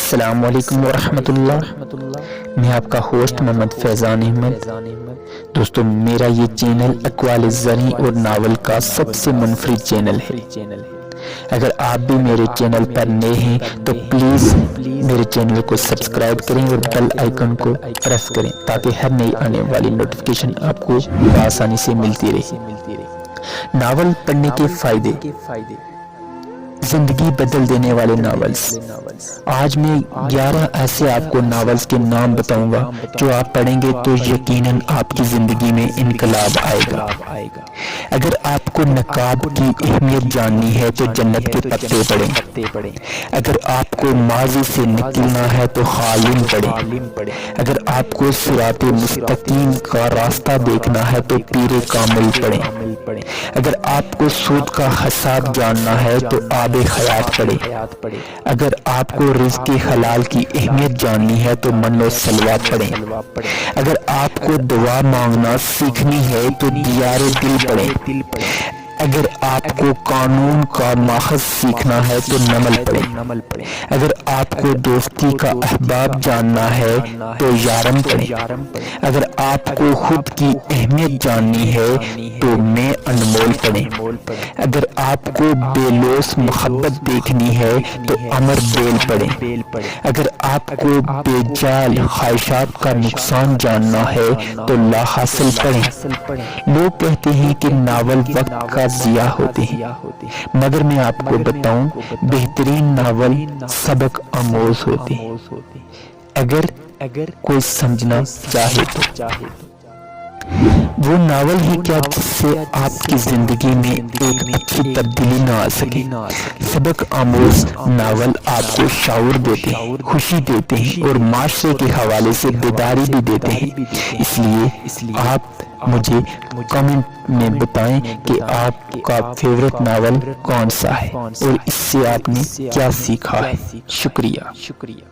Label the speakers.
Speaker 1: السلام علیکم ورحمۃ اللہ۔ میں آپ کا ہوسٹ محمد فیضان احمد۔ دوستو، میرا یہ چینل اقوال زرعی اور ناول کا سب سے منفرد چینل ہے۔ اگر آپ بھی میرے چینل پر نئے ہیں تو پلیز میرے چینل کو سبسکرائب کریں اور بیل آئیکن کو پریس کریں تاکہ ہر نئی آنے والی نوٹیفیکیشن آپ کو بآسانی سے ملتی رہے۔ ناول پڑھنے کے فائدے۔ زندگی بدل دینے والے ناولز۔ آج میں 11 ایسے آپ کو ناولز کے نام بتاؤں گا جو آپ پڑھیں گے تو یقیناً آپ کی زندگی میں انقلاب آئے گا۔ اگر آپ کو نقاب کی اہمیت جاننی ہے تو جنت کے پتے پڑھیں۔ اگر آپ کو ماضی سے نکلنا ہے تو خالم پڑھیں۔ اگر آپ کو صراط مستقیم کا راستہ دیکھنا ہے تو پیر کامل پڑھیں۔ اگر آپ کو سود کا حساب جاننا ہے تو آب حیات پڑھیں۔ اگر آپ کو رزق حلال کی اہمیت جاننی ہے تو من و سلوہ پڑھیں۔ اگر آپ کو دعا مانگنا سیکھنی ہے تو دیار دل پڑھیں۔ اگر آپ کو قانون کا ماخذ سیکھنا ہے تو نمل پڑھیں۔ اگر آپ کو دوستی کا احباب جاننا ہے تو یارم پڑھیں۔ اگر آپ کو خود کی اہمیت جاننی ہے تو میں انمول پڑھیں۔ اگر آپ کو بے لوث محبت دیکھنی ہے تو امر بیل پڑھیں۔ اگر آپ کو بے جال خواہشات کا نقصان جاننا ہے تو لا حاصل پڑھیں۔ لوگ کہتے ہیں کہ ناول وقت کا ضیاع ہوتے ہیں، مگر میں آپ کو بتاؤں بہترین ناول سبق آموز ہوتے ہیں، اگر کوئی سمجھنا چاہے تو۔ وہ ناول ہی کیا جس سے آپ کی زندگی میں ایک اچھی تبدیلی نہ آ سکے۔ سبق آموز ناول آپ کو شعور دیتے ہیں، خوشی دیتے ہیں اور معاشرے کے حوالے سے بیداری بھی دیتے ہیں۔ اس لیے آپ مجھے کمنٹ میں بتائیں کہ آپ کا فیورٹ ناول کون سا ہے اور اس سے آپ نے کیا سیکھا ہے۔ شکریہ۔